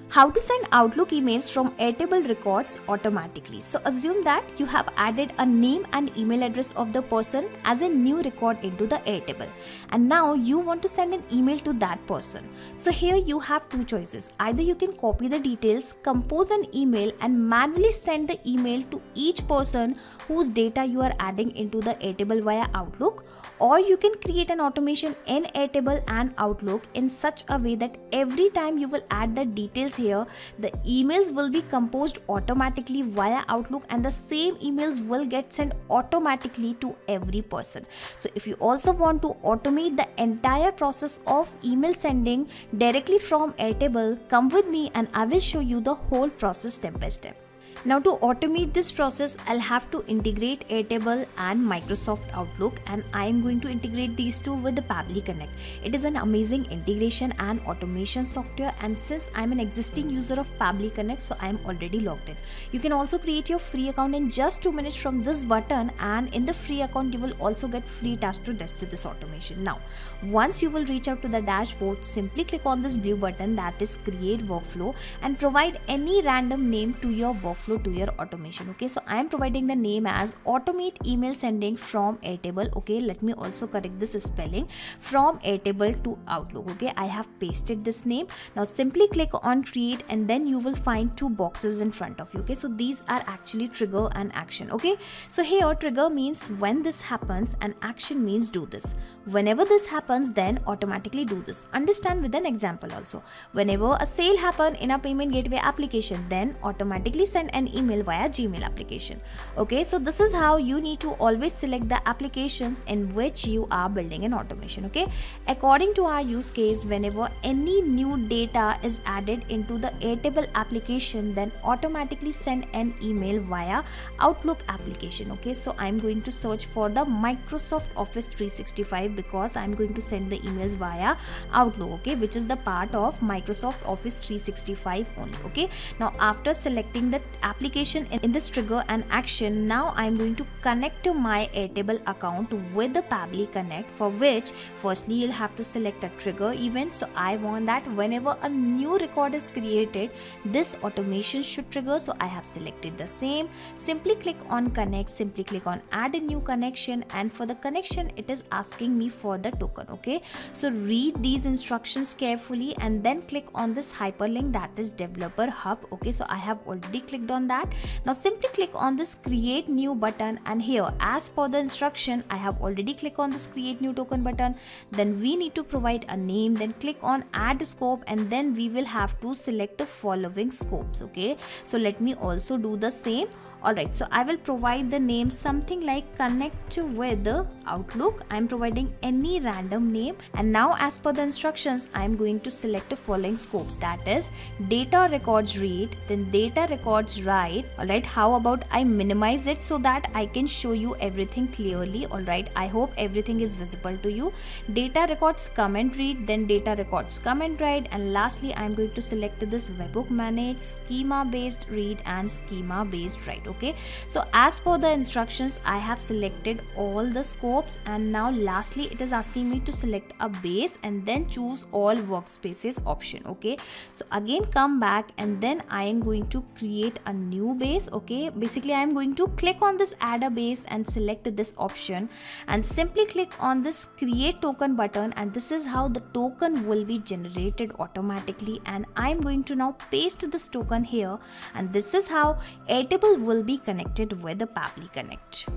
How to send Outlook emails from Airtable records automatically. So assume that you have added a name and email address of the person as a new record into the Airtable, and now you want to send an email to that person. So here you have two choices. Either you can copy the details, compose an email and manually send the email to each person whose data you are adding into the Airtable via Outlook, or you can create an automation in Airtable and Outlook in such a way that every time you will add the details here, the emails will be composed automatically via Outlook and the same emails will get sent automatically to every person. So if you also want to automate the entire process of email sending directly from Airtable, come with me and I will show you the whole process step by step. Now to automate this process, I'll have to integrate Airtable and Microsoft Outlook, and I'm going to integrate these two with the Pabbly Connect. It is an amazing integration and automation software, and since I'm an existing user of Pabbly Connect, so I'm already logged in. You can also create your free account in just 2 minutes from this button, and in the free account you will also get free tasks to test this automation. Now, once you will reach out to the dashboard, simply click on this blue button that is create workflow and provide any random name to your workflow, to your automation. Okay, so I am providing the name as automate email sending from Airtable. Okay, let me also correct this spelling, from Airtable to Outlook. Okay, I have pasted this name. Now simply click on create and then you will find two boxes in front of you. Okay, so these are actually trigger and action. Okay, so here trigger means when this happens and action means do this. Whenever this happens, then automatically do this. Understand with an example also. Whenever a sale happen in a payment gateway application, then automatically send an email via Gmail application. Okay, so this is how you need to always select the applications in which you are building an automation. Okay, according to our use case, whenever any new data is added into the Airtable application, then automatically send an email via Outlook application. Okay, so I'm going to search for the Microsoft Office 365 because I'm going to send the emails via Outlook, okay, which is the part of Microsoft Office 365 only. Okay, now after selecting the application in this trigger and action, now I'm going to connect to my Airtable account with the Pabbly Connect, for which firstly you'll have to select a trigger event. So I want that whenever a new record is created, this automation should trigger. So I have selected the same. Simply click on connect, simply click on add a new connection, and for the connection it is asking me for the token. Okay, so read these instructions carefully and then click on this hyperlink that is developer hub. Okay, so I have already clicked on that. Now simply click on this create new button, and here as per the instruction I have already clicked on this create new token button. Then we need to provide a name, then click on add scope, and then we will have to select the following scopes. Okay, so let me also do the same. Alright, so I will provide the name something like connect with Outlook. I am providing any random name, and now as per the instructions I am going to select the following scopes, that is data records read, then data records write. Alright, how about I minimize it so that I can show you everything clearly. Alright, I hope everything is visible to you. Data records comment read, then data records comment write, and lastly I am going to select this webhook manage, schema based read and schema based write. Okay, so as per the instructions I have selected all the scopes, and now lastly it is asking me to select a base and then choose all workspaces option. Okay, so again come back and then I am going to create a new base. Okay, basically I am going to click on this add a base and select this option and simply click on this create token button, and this is how the token will be generated automatically, and I am going to now paste this token here, and this is how Airtable will be connected with the Pabbly Connect.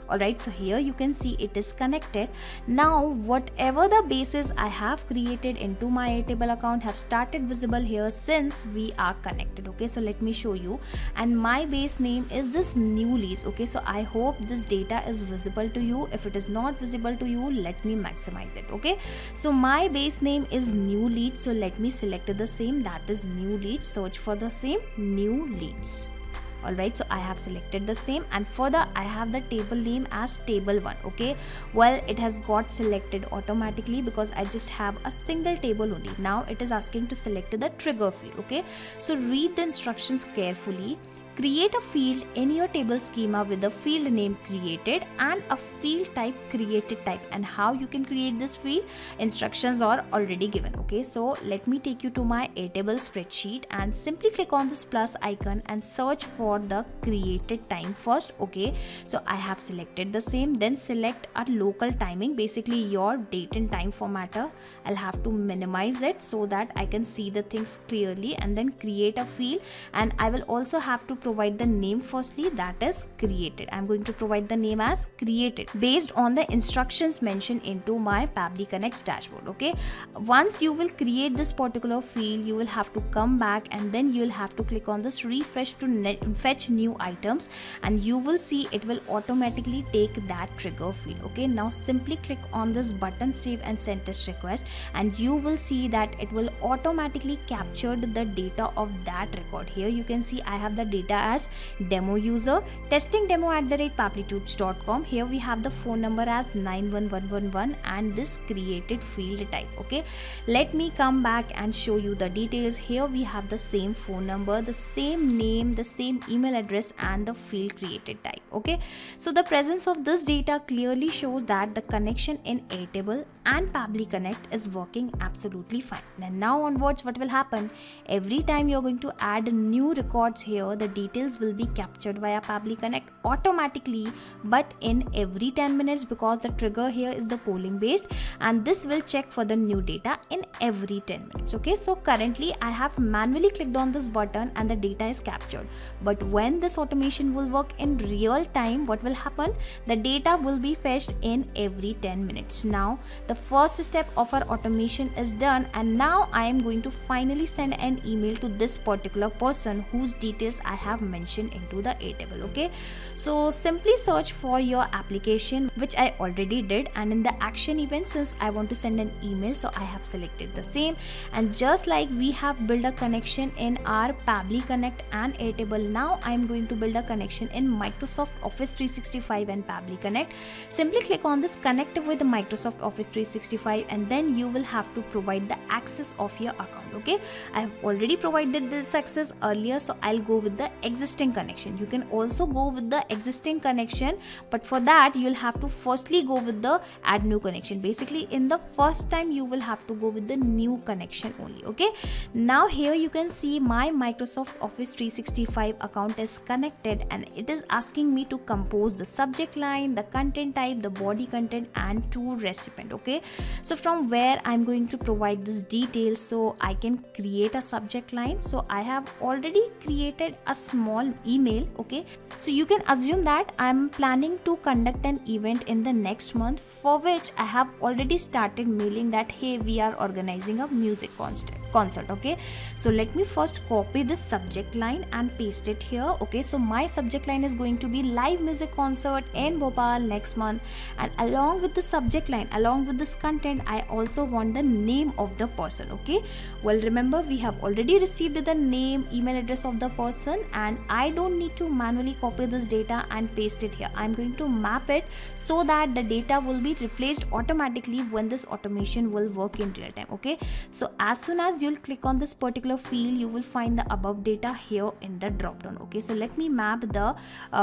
Alright, so here you can see it is connected. Now whatever the bases I have created into my Airtable account have started visible here since we are connected. Okay, so let me show you, and my base name is this new leads. Okay, so I hope this data is visible to you. If it is not visible to you, let me maximize it. Okay, so my base name is new leads, so let me select the same, that is new leads. Search for the same new leads. Alright, so I have selected the same, and further I have the table name as table 1. Okay, well it has got selected automatically because I just have a single table only. Now it is asking to select the trigger field. Okay, so read the instructions carefully. create a field in your table schema with the field name created and a field type created type. And how you can create this field, instructions are already given. Okay, so let me take you to my Airtable spreadsheet and simply click on this plus icon and search for the created time first. Okay, so I have selected the same, then select a local timing, basically your date and time formatter. I'll have to minimize it so that I can see the things clearly, and then create a field. And I will also have to provide the name firstly, that is created. I'm going to provide the name as created based on the instructions mentioned into my Pabbly Connect dashboard. Okay, once you will create this particular field, you will have to come back and then you'll have to click on this refresh to fetch new items, and you will see it will automatically take that trigger field. Okay, now simply click on this button save and send test request, and you will see that it will automatically capture the data of that record. Here you can see I have the data as demo user testing demo@pabblytuts.com. here we have the phone number as 91111 and this created field type. Okay, let me come back and show you the details. Here we have the same phone number, the same name, the same email address and the field created type. Okay, so the presence of this data clearly shows that the connection in Airtable and Pabbly Connect is working absolutely fine. And now onwards, what will happen? Every time you're going to add new records here, the details will be captured via Pabbly Connect automatically, but in every 10 minutes, because the trigger here is the polling based, and this will check for the new data in every 10 minutes. Okay, so currently I have manually clicked on this button and the data is captured, but when this automation will work in real time, what will happen? The data will be fetched in every 10 minutes. Now the first step of our automation is done, and now I am going to finally send an email to this particular person whose details I have mentioned into the Airtable. Okay, so simply search for your application, which I already did, and in the action event, since I want to send an email, so I have selected the same. And just like we have built a connection in our Pabbly Connect and Airtable, now I am going to build a connection in Microsoft Office 365 and Pabbly Connect. Simply click on this connect with Microsoft Office 365, and then you will have to provide the access of your account. Okay, I have already provided this access earlier, so I'll go with the existing connection. You can also go with the existing connection, but for that you'll have to firstly go with the add new connection. Basically in the first time you will have to go with the new connection only. Okay, now here you can see my Microsoft Office 365 account is connected, and it is asking me to compose the subject line, the content type, the body content and to recipient. Okay, so from where I'm going to provide this details, so I can create a subject line. So I have already created a small email. Okay, so you can assume that I'm planning to conduct an event in the next month, for which I have already started mailing that hey, we are organizing a music concert. Okay, so let me first copy this subject line and paste it here. Okay, so my subject line is going to be live music concert in Bhopal next month, and along with the subject line, along with this content, I also want the name of the person. Okay, well, remember we have already received the name, email address of the person, and I don't need to manually copy this data and paste it here. I'm going to map it so that the data will be replaced automatically when this automation will work in real time. Okay, so as soon as you'll click on this particular field, you will find the above data here in the drop down. Okay, so let me map the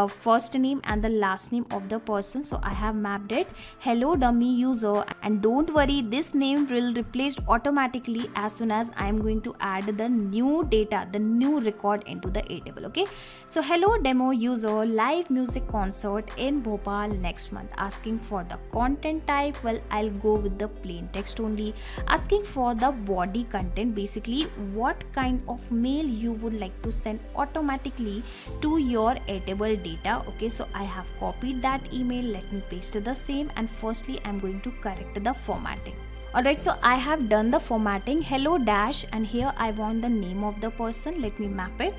first name and the last name of the person. So I have mapped it hello dummy user, and don't worry, this name will replaced automatically as soon as I am going to add the new data, the new record into the Airtable. Okay, so hello demo user, live music concert in Bhopal next month. Asking for the content type, well, I'll go with the plain text only. Asking for the body content, basically what kind of mail you would like to send automatically to your Airtable data. Okay, so I have copied that email. Let me paste the same, and firstly I'm going to correct the formatting. Alright, so I have done the formatting hello dash, and here I want the name of the person. Let me map it.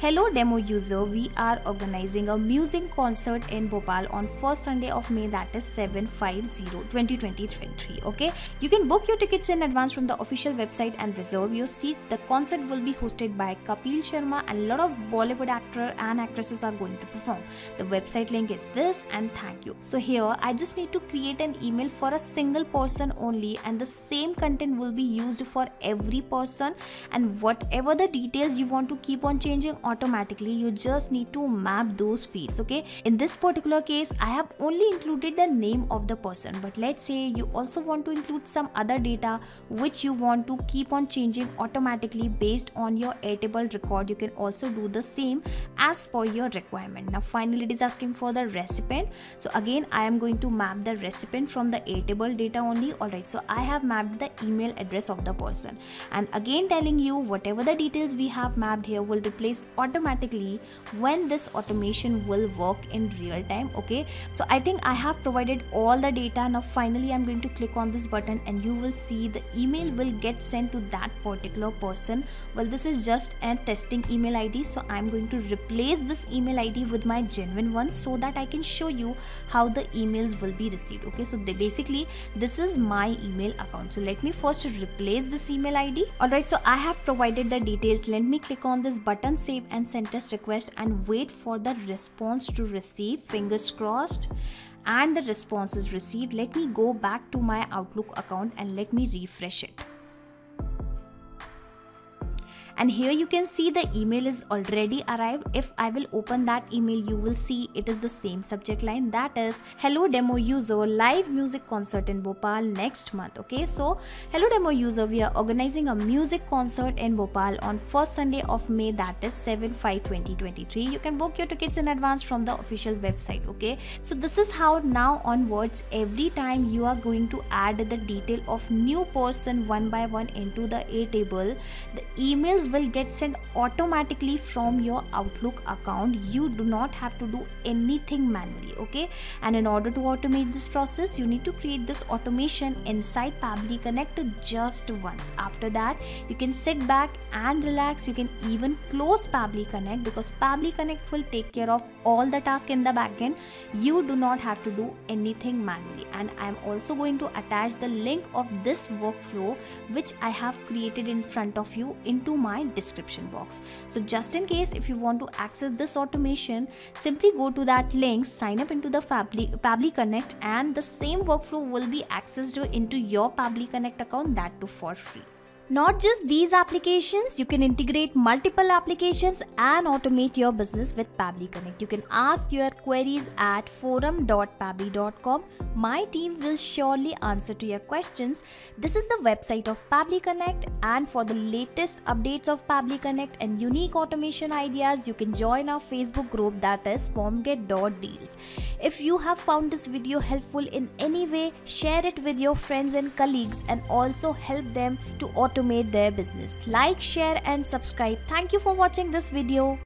Hello demo user, we are organizing a music concert in Bhopal on first Sunday of May, that is 7/5/2023. Okay, you can book your tickets in advance from the official website and reserve your seats. The concert will be hosted by Kapil Sharma, and a lot of Bollywood actors and actresses are going to perform. The website link is this, and thank you. So here I just need to create an email for a single person only, and the same content will be used for every person, and whatever the details you want to keep on changing automatically, you just need to map those fields. Okay, in this particular case I have only included the name of the person, but let's say you also want to include some other data which you want to keep on changing automatically based on your Airtable record. You can also do the same as per your requirement. Now finally it is asking for the recipient, so again I am going to map the recipient from the Airtable data only. Alright, so I have mapped the email address of the person, and again telling you whatever the details we have mapped here will replace automatically when this automation will work in real time. Okay, so I think I have provided all the data. Now finally I'm going to click on this button and you will see the email will get sent to that particular person. Well, this is just a testing email ID, so I'm going to replace this email ID with my genuine one so that I can show you how the emails will be received. Okay, so basically this is my email account, so let me first replace this email ID. Alright, so I have provided the details. Let me click on this button, save and send test request, and wait for the response to receive. Fingers crossed, and the response is received. Let me go back to my Outlook account and let me refresh it. And here you can see the email is already arrived. If I will open that email, you will see it is the same subject line, that is hello demo user, live music concert in Bhopal next month. Okay, so hello demo user, we are organizing a music concert in Bhopal on first Sunday of May, that is 7/5/2023. You can book your tickets in advance from the official website. Okay, so this is how now onwards every time you are going to add the detail of new person one by one into the Airtable, the emails will get sent automatically from your Outlook account. You do not have to do anything manually. Okay, and in order to automate this process, you need to create this automation inside Pabbly Connect just once. After that, you can sit back and relax. You can even close Pabbly Connect because Pabbly Connect will take care of all the tasks in the backend. You do not have to do anything manually. And I am also going to attach the link of this workflow which I have created in front of you into my description box. So just in case if you want to access this automation, simply go to that link, sign up into the Pabbly Connect, and the same workflow will be accessed into your Pabbly Connect account, that too for free. Not just these applications, you can integrate multiple applications and automate your business with Pabbly Connect. You can ask your queries at forum.pabbly.com. My team will surely answer to your questions. This is the website of Pabbly Connect, and for the latest updates of Pabbly Connect and unique automation ideas, you can join our Facebook group, that is formget.deals. If you have found this video helpful in any way, share it with your friends and colleagues and also help them to automate their business. Like, share and subscribe. Thank you for watching this video.